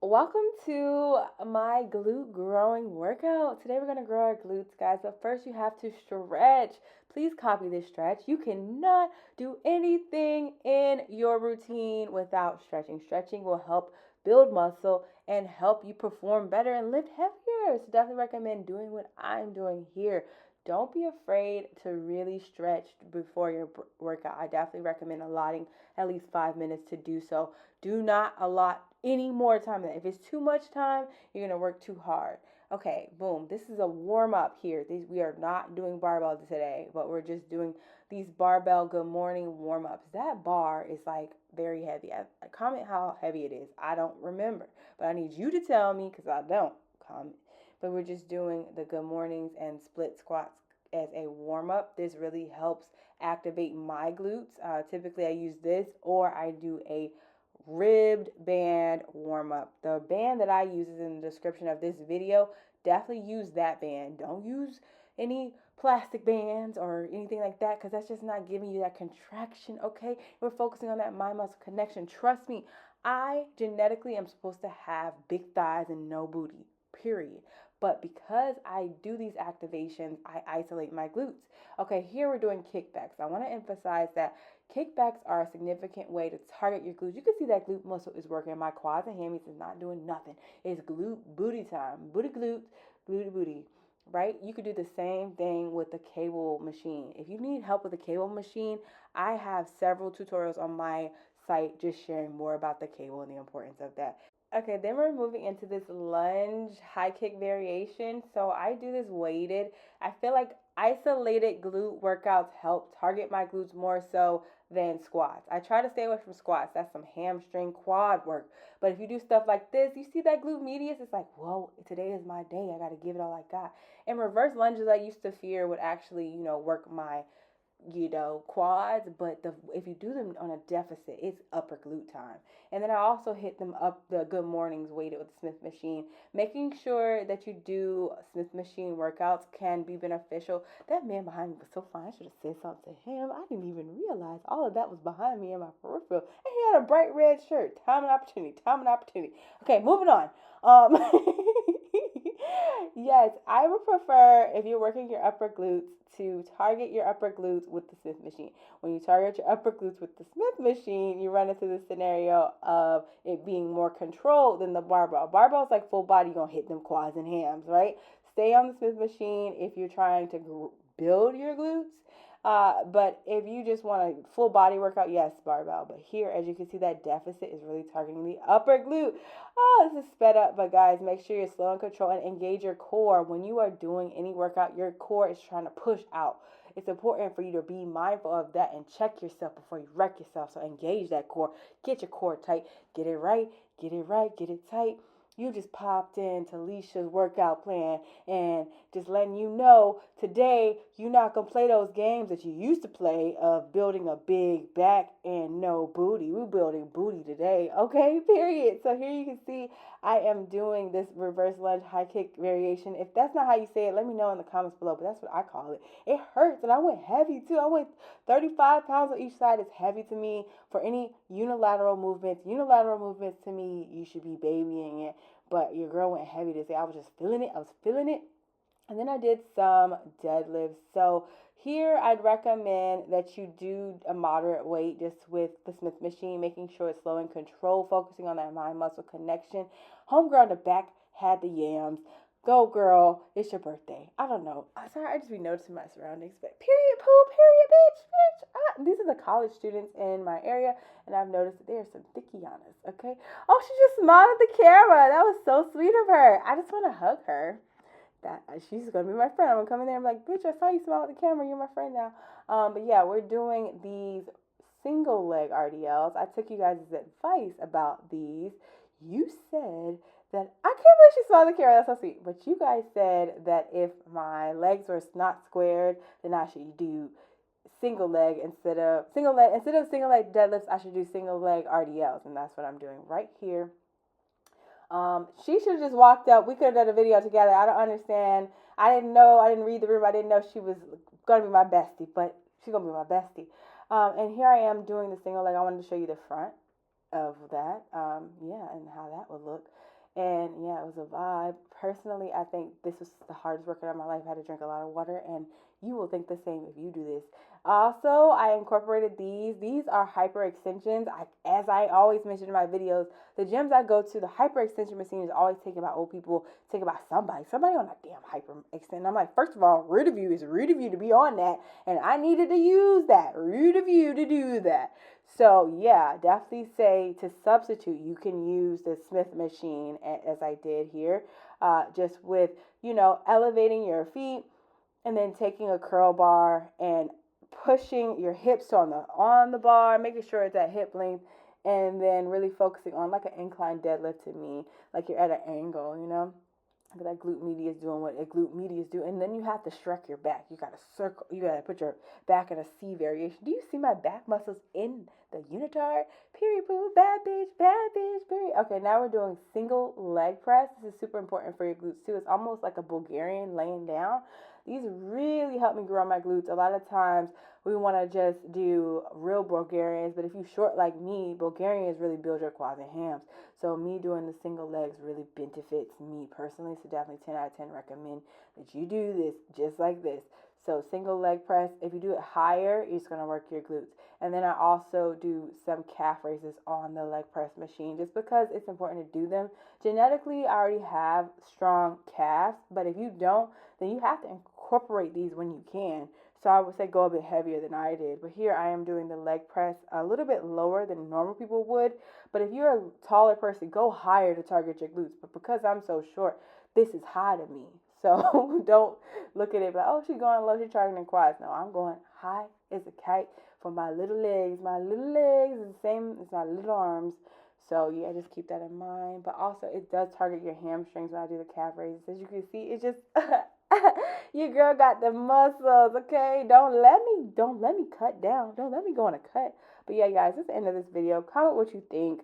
Welcome to my glute growing workout. Today we're going to grow our glutes, guys, but first you have to stretch. Please copy this stretch. You cannot do anything in your routine without stretching. Stretching will help build muscle and help you perform better and lift heavier. So definitely recommend doing what I'm doing here. Don't be afraid to really stretch before your workout. I definitely recommend allotting at least 5 minutes to do so. Do not allot any more time than that. If it's too much time, you're going to work too hard. Okay, boom. This is a warm up here. We are not doing barbell today, but we're just doing these barbell good morning warm ups. That bar is like very heavy. Comment how heavy it is. I don't remember, but I need you to tell me because I don't comment. But we're just doing the good mornings and split squats as a warm up. This really helps activate my glutes. Typically, I use this or I do a ribbed band warm up. The band that I use is in the description of this video. Definitely use that band. Don't use any plastic bands or anything like that because that's just not giving you that contraction, okay? We're focusing on that mind muscle connection. Trust me, I genetically am supposed to have big thighs and no booty, period. But because I do these activations, I isolate my glutes. Okay, here we're doing kickbacks. I want to emphasize that kickbacks are a significant way to target your glutes. You can see that glute muscle is working. My quads and hammies is not doing nothing. It's glute booty time. Booty glute, glute booty, right? You could do the same thing with the cable machine. If you need help with the cable machine, I have several tutorials on my site just sharing more about the cable and the importance of that. Okay, then we're moving into this lunge high kick variation. So I do this weighted. I feel like isolated glute workouts help target my glutes more so than squats. I try to stay away from squats. That's some hamstring quad work. But if you do stuff like this, you see that glute medius, it's like, whoa, today is my day. I got to give it all I got. And reverse lunges I used to fear would actually, work my quads, but if you do them on a deficit, it's upper glute time. And then I also hit them up the good mornings weighted with the Smith machine. Making sure that you do Smith machine workouts can be beneficial. That man behind me was so fine. I should have said something to him. I didn't even realize all of that was behind me in my peripheral. And he had a bright red shirt. Time and opportunity. Time and opportunity. Okay, moving on. Um, yes, I would prefer if you're working your upper glutes to target your upper glutes with the Smith machine. When you target your upper glutes with the Smith machine, you run into the scenario of it being more controlled than the barbell. Barbell is like full body, you're going to hit them quads and hams, right? Stay on the Smith machine if you're trying to build your glutes. But if you just want a full body workout, yes, barbell. But here, as you can see, that deficit is really targeting the upper glute. Oh, this is sped up, but guys, make sure you're slow and control and engage your core. When you are doing any workout, your core is trying to push out. It's important for you to be mindful of that and check yourself before you wreck yourself. So engage that core. Get your core tight. Get it right. Get it right. Get it tight. You just popped into Alicia's workout plan and just letting you know today you're not going to play those games that you used to play of building a big back and no booty. We're building booty today, okay? Period. So here you can see I am doing this reverse lunge high kick variation. If that's not how you say it, let me know in the comments below, but that's what I call it. It hurts, and I went heavy too. I went 35 pounds on each side. It's heavy to me for any unilateral movements. Unilateral movements to me, you should be babying it. But your girl went heavy today. I was just feeling it. I was feeling it. And then I did some deadlifts. So here I'd recommend that you do a moderate weight just with the Smith machine, making sure it's slow and controlled, focusing on that mind muscle connection. Homegirl in the back had the yams. Go girl, it's your birthday. I don't know. I'm sorry, I just be noticing my surroundings. But period, poo, period, bitch, bitch. These are the college students in my area, and I've noticed that there are some thickianas, okay? Oh, she just smiled at the camera. That was so sweet of her. I just want to hug her. That she's gonna be my friend. I'm gonna come in there and be like, bitch, I saw you smile at the camera. You're my friend now. But yeah, we're doing these single leg RDLs. I took you guys' advice about these. You said that I can't believe she smiled at the camera. That's so sweet. But you guys said that if my legs were not squared, then I should do single leg instead of single leg deadlifts. I should do single leg RDLs, and that's what I'm doing right here. She should have just walked up. We could have done a video together. I don't understand. I didn't know. I didn't read the room. I didn't know she was going to be my bestie, but she's going to be my bestie. And here I am doing the single leg. I wanted to show you the front. of that, yeah, and how that would look. And yeah, it was a vibe. Personally, I think this was the hardest workout of my life. I had to drink a lot of water, and you will think the same if you do this. Also, I incorporated these. These are hyper extensions. As I always mention in my videos, the gyms I go to, the hyper extension machine is always taken by old people, taken by somebody on a damn hyper extend. I'm like, first of all, rude of you is rude of you to be on that, and I needed to use that. Rude of you to do that. So yeah, definitely say to substitute, you can use the Smith machine as I did here, just with, elevating your feet and then taking a curl bar and pushing your hips on the bar, making sure it's at hip length, and then really focusing on like an incline deadlift to me, like you're at an angle. That glute medius doing what a glute medius do, and then you have to stretch your back. You gotta circle. You gotta put your back in a C variation. Do you see my back muscles in the unitard? Period. Boo. Bad bitch. Bad bitch. Period. Okay, now we're doing single leg press. This is super important for your glutes too. It's almost like a Bulgarian laying down. These really help me grow my glutes. A lot of times we want to just do real Bulgarians, but if you short like me, Bulgarians really build your quads and hams. So me doing the single legs really benefits me personally. So definitely 10 out of 10 recommend that you do this just like this. So single leg press, if you do it higher, it's going to work your glutes. And then I also do some calf raises on the leg press machine just because it's important to do them. Genetically, I already have strong calves, but if you don't, then you have to incorporate these when you can. So I would say go a bit heavier than I did. But here I am doing the leg press a little bit lower than normal people would. But if you're a taller person, go higher to target your glutes. But because I'm so short, this is high to me. So don't look at it like, oh, she's going low, she's targeting quads. No, I'm going high as a kite for my little legs. My little legs is the same as my little arms. So yeah, just keep that in mind. But also it does target your hamstrings when I do the calf raises. As you can see, it's just your girl got the muscles, okay? Don't let me cut down. Don't let me go on a cut. But yeah, guys, that's the end of this video. Comment what you think.